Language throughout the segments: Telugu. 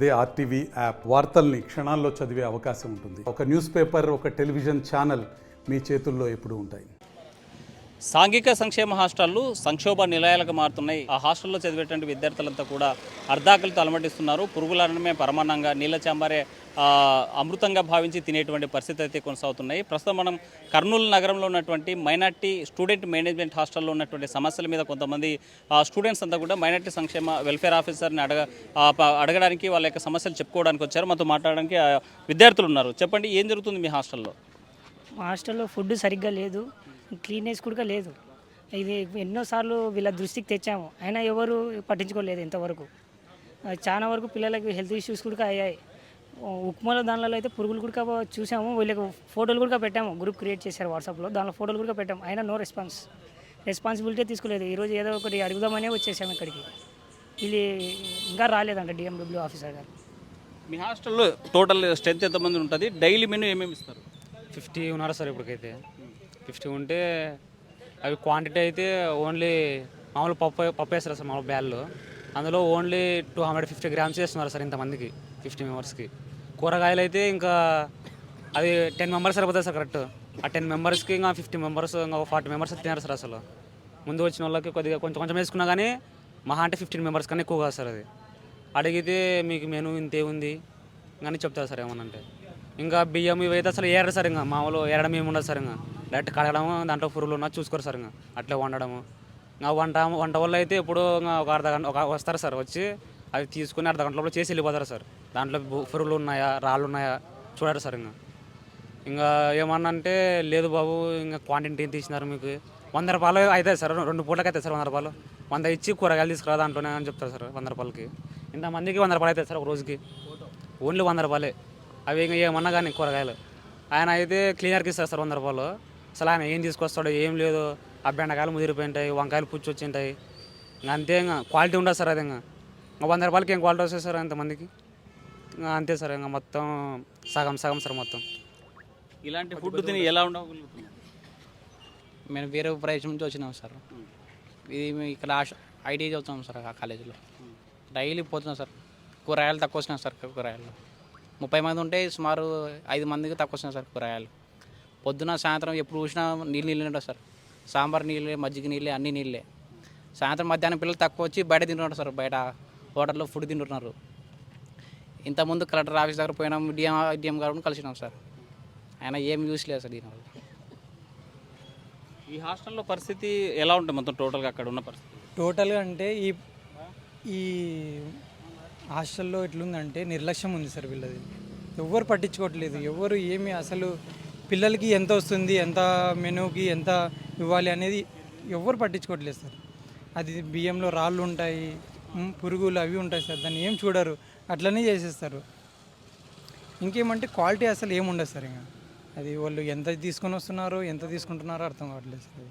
అదే ఆర్టీవీ యాప్ వార్తల్ని క్షణాల్లో చదివే అవకాశం ఉంటుంది. ఒక న్యూస్ పేపర్, ఒక టెలివిజన్ ఛానల్ మీ చేతుల్లో ఎప్పుడూ ఉంటాయి. సాంఘిక సంక్షేమ హాస్టళ్లు సంక్షోభ నిలయాలకు మారుతున్నాయి. ఆ హాస్టల్లో చదివేటువంటి విద్యార్థులంతా కూడా అర్ధాకలితో అలమటిస్తున్నారు. పురుగులన్నమే పరమాన్నంగా, నీళ్ళ చాంబారే అమృతంగా భావించి తినేటువంటి పరిస్థితి అయితే కొనసాగుతున్నాయి. ప్రస్తుతం మనం కర్నూలు నగరంలో ఉన్నటువంటి మైనార్టీ స్టూడెంట్ మేనేజ్మెంట్ హాస్టల్లో ఉన్నటువంటి సమస్యల మీద కొంతమంది స్టూడెంట్స్ అంతా కూడా మైనార్టీ సంక్షేమ వెల్ఫేర్ ఆఫీసర్ని అడగడానికి వాళ్ళ యొక్క సమస్యలు చెప్పుకోవడానికి వచ్చారు. మాతో మాట్లాడడానికి విద్యార్థులు ఉన్నారు. చెప్పండి, ఏం జరుగుతుంది మీ హాస్టల్లో? మా హాస్టల్లో ఫుడ్ సరిగ్గా లేదు, క్లీన్నెస్ కూడా లేదు. ఇది ఎన్నోసార్లు వీళ్ళ దృష్టికి తెచ్చాము, అయినా ఎవరు పట్టించుకోలేదు ఇంతవరకు. చాలా వరకు పిల్లలకి హెల్త్ ఇష్యూస్ కూడా అయ్యాయి. ఉప్మాలో దానిలో అయితే పురుగులు కూడా చూసాము. వీళ్ళకి ఫోటోలు కూడా పెట్టాము, గ్రూప్ క్రియేట్ చేశారు వాట్సాప్లో, దానిలో ఫోటోలు కూడా పెట్టాము. అయినా నో రెస్పాన్సిబిలిటీ తీసుకోలేదు. ఈరోజు ఏదో ఒకటి అడుగుదామనే వచ్చేసాము ఇక్కడికి. ఇది ఇంకా రాలేదంట డిఎండబ్ల్యూ ఆఫీసర్ గారు. మీ హాస్టల్లో టోటల్ స్ట్రెంత్ ఎంతమంది ఉంటుంది? డైలీ మెనూ ఏమేమి ఇస్తారు? 50 ఉన్నారు సార్. ఇప్పటికైతే 50 ఉంటే అవి క్వాంటిటీ అయితే ఓన్లీ మామూలు పప్పు వేస్తారు సార్ మామూలు బ్యాల్లో. అందులో ఓన్లీ 250 గ్రామ్స్ వేస్తున్నారు సార్ ఇంతమందికి, 50 మెంబర్స్కి. కూరగాయలు అయితే ఇంకా అది 10 మెంబర్స్ సరిపోతుంది సార్ కరెక్ట్. ఆ 10 మెంబర్స్కి ఇంకా 50 మెంబర్స్, ఇంకా 40 మెంబర్స్ తిన్నారు సార్. అసలు ముందు వచ్చిన వాళ్ళకి కొద్దిగా కొంచెం వేసుకున్నా కానీ మహా అంటే 15 మెంబర్స్ కన్నా ఎక్కువ కాదు సార్. అది అడిగితే మీకు మెనూ ఇంతే ఉంది కానీ చెప్తారు సార్ ఏమనంటే. ఇంకా బియ్యం ఇవైతే అసలు ఏరడు సార్. ఇంకా మామూలు ఏరడం ఏమి ఉండదు సార్. ఇంకా డైరెక్ట్ కడగడం, దాంట్లో పురుగులు ఉన్నా చూసుకోరు సార్. ఇంకా అట్లా వండడము. ఇంకా వంట వల్ల అయితే ఎప్పుడు ఒక అర్ధగంట వస్తారు సార్. వచ్చి అవి తీసుకుని అర్ధగంటలో చేసి వెళ్ళిపోతారు సార్. దాంట్లో పురుగులు ఉన్నాయా, రాళ్ళు ఉన్నాయా చూడరు సార్. ఇంకా ఏమన్నా అంటే లేదు బాబు, ఇంకా క్వాంటిటీ ఏం తీసినారు మీకు, 100 రూపాయలు అవుతాయి సార్. 2 పూటలకి అవుతాయి సార్ 100 రూపాయలు. 100 ఇచ్చి కూరగాయలు తీసుకురా దాంట్లోనే అని చెప్తారు సార్. 100 రూపాయలకి ఇంతమందికి 100 రూపాయలు అవుతాయి సార్ ఒక రోజుకి. ఓన్లీ 100 రూపాయలే అవి. ఇంకా ఏమన్నా కానీ కూరగాయలు ఆయన అయితే క్లీనర్కి ఇస్తారు సార్ 100 రూపాయలు. అసలు ఆయన ఏం తీసుకొస్తాడో ఏం లేదు. ఆ బెండకాయలు ముదిరిపోయి ఉంటాయి, వంకాయలు పుచ్చి వచ్చి ఉంటాయి. ఇంకా అంతే, ఇంకా క్వాలిటీ ఉండదు సార్. అది ఇంకా 100 రూపాయలకి ఏం క్వాలిటీ వస్తుంది సార్ అంతమందికి? ఇంకా అంతే సార్. ఇంకా మొత్తం సగం సార్ మొత్తం. ఇలాంటి ఫుడ్ తిని ఎలా ఉండగలుగుతుంది? మేము వేరే ప్రదేశం నుంచి వచ్చినాం సార్. ఇది ఇక్కడ ఐటీ చదువుతాం సార్ ఆ కాలేజీలో. డైలీ పోతున్నాం సార్. కూరగాయలు తక్కువ వచ్చినాయి సార్. కూరగాయలు 30 మంది ఉంటే సుమారు 5 మందికి తక్కువ వచ్చినాయి సార్ కూరగాయలు. పొద్దున సాయంత్రం ఎప్పుడు చూసినా నీళ్ళు ఉంటాయి సార్. సాంబార్ నీళ్ళే, మజ్జిగ నీళ్ళే, అన్ని నీళ్ళే. సాయంత్రం మధ్యాహ్నం పిల్లలు తక్కువ వచ్చి బయట తింటున్నారు సార్. బయట హోటల్లో ఫుడ్ తింటున్నారు. ఇంతకుముందు కలెక్టర్ ఆఫీస్ దగ్గర పోయినాం, డిఎం గారు కలిసినాం సార్. ఆయన ఏం యూస్ లేదు సార్ దీనివల్ల. ఈ హాస్టల్లో పరిస్థితి ఎలా ఉంటుంది మొత్తం టోటల్గా అక్కడ ఉన్న పరిస్థితి? టోటల్గా అంటే ఈ హాస్టల్లో ఎట్లుందంటే నిర్లక్ష్యం ఉంది సార్ వీళ్ళది. ఎవ్వరు పట్టించుకోవట్లేదు. ఎవరు ఏమి అసలు పిల్లలకి ఎంత వస్తుంది, ఎంత మెనూకి ఎంత ఇవ్వాలి అనేది ఎవ్వరు పట్టించుకోవట్లేదు సార్. అది బియ్యంలో రాళ్ళు ఉంటాయి, పురుగులు అవి ఉంటాయి సార్. దాన్ని ఏం చూడరు, అట్లనే చేసేస్తారు. ఇంకేమంటే క్వాలిటీ అసలు ఏముండదు సార్. ఇంకా అది వాళ్ళు ఎంత తీసుకొని వస్తున్నారో, ఎంత తీసుకుంటున్నారో అర్థం కావట్లేదు సార్.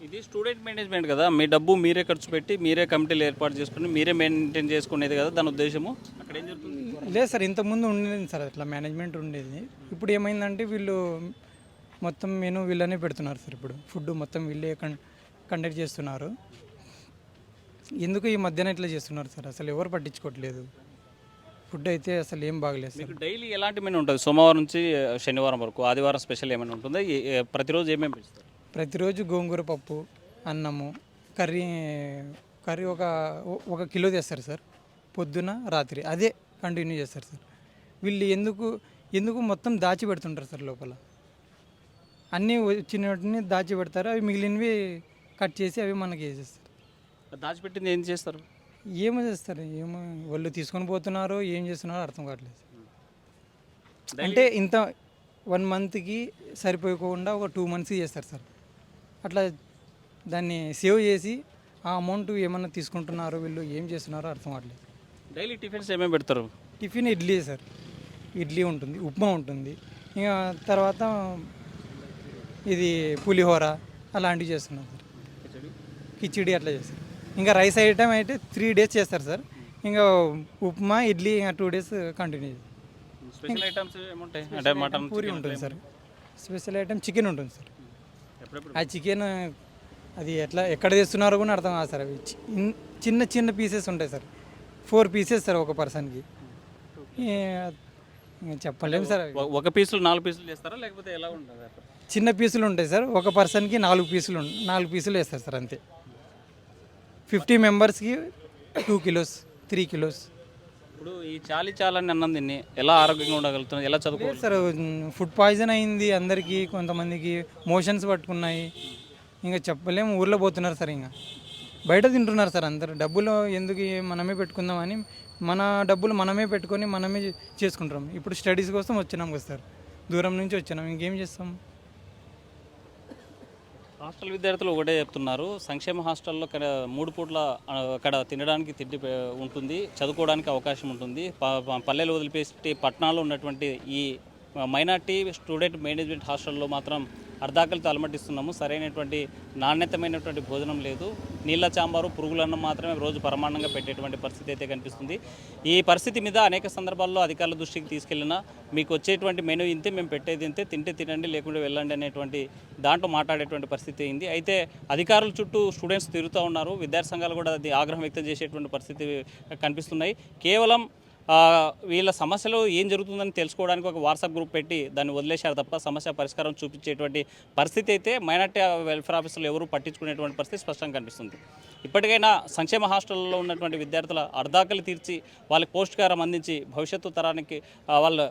ఇది స్టూడెంట్ మేనేజ్మెంట్ కదా, మీ డబ్బు మీరే ఖర్చు పెట్టి మీరే కమిటీలు ఏర్పాటు చేసుకుని మీరే మెయింటైన్ చేసుకునేది కదా దాని ఉద్దేశము. అక్కడ ఏం జరుగుతుంది? లేదు సార్, ఇంతకుముందు ఉండేది సార్ అట్లా మేనేజ్మెంట్ ఉండేది. ఇప్పుడు ఏమైందంటే వీళ్ళు మొత్తం మెనూ వీళ్ళనే పెడుతున్నారు సార్. ఇప్పుడు ఫుడ్ మొత్తం వీళ్ళే కండక్ట్ చేస్తున్నారు. ఎందుకు ఈ మధ్యన ఇట్లా చేస్తున్నారు సార్? అసలు ఎవరు పట్టించుకోవట్లేదు. ఫుడ్ అయితే అసలు ఏం బాగలేదు సార్. మీకు డైలీ ఎలాంటి మెనూ ఉంటుంది? సోమవారం నుంచి శనివారం వరకు, ఆదివారం స్పెషల్ ఏమైనా ఉంటుందా? ప్రతిరోజు ఏమేమి పెంచుతారు? ప్రతిరోజు గోంగూర పప్పు, అన్నము, కర్రీ ఒక కిలో తెస్తారు సార్. పొద్దున రాత్రి అదే కంటిన్యూ చేస్తారు సార్. వీళ్ళు ఎందుకు మొత్తం దాచి పెడుతుంటారు సార్. లోపల అన్నీ వచ్చినటిని దాచి పెడతారు. అవి మిగిలినవి కట్ చేసి అవి మనకి వేసేస్తారు. దాచిపెట్టింది ఏం చేస్తారు? ఏమో చేస్తారు, ఏమో వాళ్ళు తీసుకొని పోతున్నారో ఏం చేస్తున్నారో అర్థం కావట్లేదు. అంటే ఇంత 1 మంత్కి సరిపోకుండా ఒక 2 మంత్స్కి చేస్తారు సార్. అట్లా దాన్ని సేవ్ చేసి ఆ అమౌంట్ ఏమన్నా తీసుకుంటున్నారో వీళ్ళు ఏం చేస్తున్నారో అర్థం కావట్లేదు. డైలీ టిఫిన్స్ ఏమేమి పెడతారు? Tiffin idli sir. ఇడ్లీ ఉంటుంది, ఉప్మా ఉంటుంది, ఇంకా తర్వాత ఇది పులిహోర అలాంటివి చేస్తున్నారు సార్. కిచిడి అట్లా చేస్తారు. ఇంకా రైస్ ఐటమ్ అయితే 3 డేస్ చేస్తారు సార్. ఇంకా ఉప్మా, ఇడ్లీ ఇంకా 2 డేస్ కంటిన్యూ. స్పెషల్ ఐటమ్స్ ఏముంటాయి? అంటే మటన్, పూరి ఉంటుంది సార్. స్పెషల్ ఐటమ్ చికెన్ ఉంటుంది సార్. ఆ చికెన్ అది ఎక్కడ తెస్తున్నారో కూడా అర్థం కాదు సార్. అవి చిన్న పీసెస్ ఉంటాయి సార్. 4 పీసెస్ సార్ ఒక పర్సన్కి. ఇంకా చెప్పలేము సార్ అవి. ఒక పీసులు 4 పీసులు చేస్తారా లేకపోతే ఎలా ఉంటుంది అక్కడ? చిన్న పీసులు ఉంటాయి సార్, ఒక పర్సన్కి 4 పీసులు వేస్తారు సార్ అంతే. 50 మెంబర్స్కి 2 కిలోస్ 3 కిలోస్. ఇప్పుడు ఈ చాలని అన్నం తిని ఎలా ఆరోగ్యంగా ఉండగలుగుతున్నారు, ఎలా చదువుకోవాలి? సార్ ఫుడ్ పాయిజన్ అయింది అందరికీ, కొంతమందికి మోషన్స్ పట్టుకున్నాయి. ఇంకా చెప్పలేము, ఊర్లో పోతున్నారు సార్, ఇంకా బయట తింటున్నారు సార్ అందరు. డబ్బులు ఎందుకు మనమే పెట్టుకుందామని మన డబ్బులు మనమే పెట్టుకొని మనమే చేసుకుంటాం. ఇప్పుడు స్టడీస్ కోసం వచ్చినాం కదా సార్, దూరం నుంచి వచ్చినాం, ఇంకేం చేస్తాం. హాస్టల్ విద్యార్థులు ఒకటే చెప్తున్నారు, సంక్షేమ హాస్టల్లో అక్కడ 3 పూట్ల అక్కడ తినడానికి తిండి ఉంటుంది, చదువుకోవడానికి అవకాశం ఉంటుంది. పల్లెలు వదిలిపెట్టి పట్టణాల్లో ఉన్నటువంటి ఈ మైనార్టీ స్టూడెంట్ మేనేజ్మెంట్ హాస్టల్లో మాత్రం అర్ధాకలితో అలమటిస్తున్నాము. సరైనటువంటి నాణ్యతమైనటువంటి భోజనం లేదు. నీళ్ళ చాంబారు, పురుగులన్నం మాత్రమే రోజు పరమాన్నంగా పెట్టేటువంటి పరిస్థితి అయితే కనిపిస్తుంది. ఈ పరిస్థితి మీద అనేక సందర్భాల్లో అధికారుల దృష్టికి తీసుకెళ్లినా మీకు వచ్చేటువంటి మెనూ ఇంతే, మేము పెట్టేది ఇంతే, తింటే తినండి లేకుంటే వెళ్ళండి అనేటువంటి దాంట్లో మాట్లాడేటువంటి పరిస్థితి అయింది. అయితే అధికారుల చుట్టూ స్టూడెంట్స్ తిరుగుతూ ఉన్నారు. విద్యార్థి సంఘాలు కూడా అది ఆగ్రహం వ్యక్తం చేసేటువంటి పరిస్థితి కనిపిస్తున్నాయి. కేవలం వీళ్ళ సమస్యలు ఏం జరుగుతుందని తెలుసుకోవడానికి ఒక వాట్సాప్ గ్రూప్ పెట్టి దాన్ని వదిలేశారు తప్ప సమస్య పరిష్కారం చూపించేటువంటి పరిస్థితి అయితే మైనార్టీ వెల్ఫేర్ ఆఫీసులు ఎవరు పట్టించుకునేటువంటి పరిస్థితి స్పష్టంగా కనిపిస్తుంది. ఇప్పటికైనా సంక్షేమ హాస్టల్లో ఉన్నటువంటి విద్యార్థుల అర్ధాకలి తీర్చి వాళ్ళకి పౌష్టికారం అందించి భవిష్యత్తు తరానికి వాళ్ళ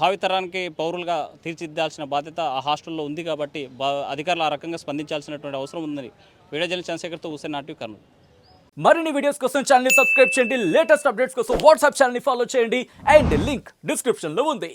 భావితరానికి పౌరులుగా తీర్చిదిద్దాల్సిన బాధ్యత ఆ హాస్టల్లో ఉంది. కాబట్టి అధికారులు ఆ రకంగా స్పందించాల్సినటువంటి అవసరం ఉందని వీడియో జర్నలిస్ట్ చంద్రశేఖర్తో హుసేన్ నాట్యూ కర్నూలు. మరిన్ని వీడియోస్ కోసం ఛానల్ ని సబ్స్క్రైబ్ చేయండి, లేటెస్ట్ అప్డేట్స్ కోసం వాట్సాప్ ఛానల్ ని ఫాలో చేయండి అండ్ లింక్ డిస్క్రిప్షన్ లో ఉంది.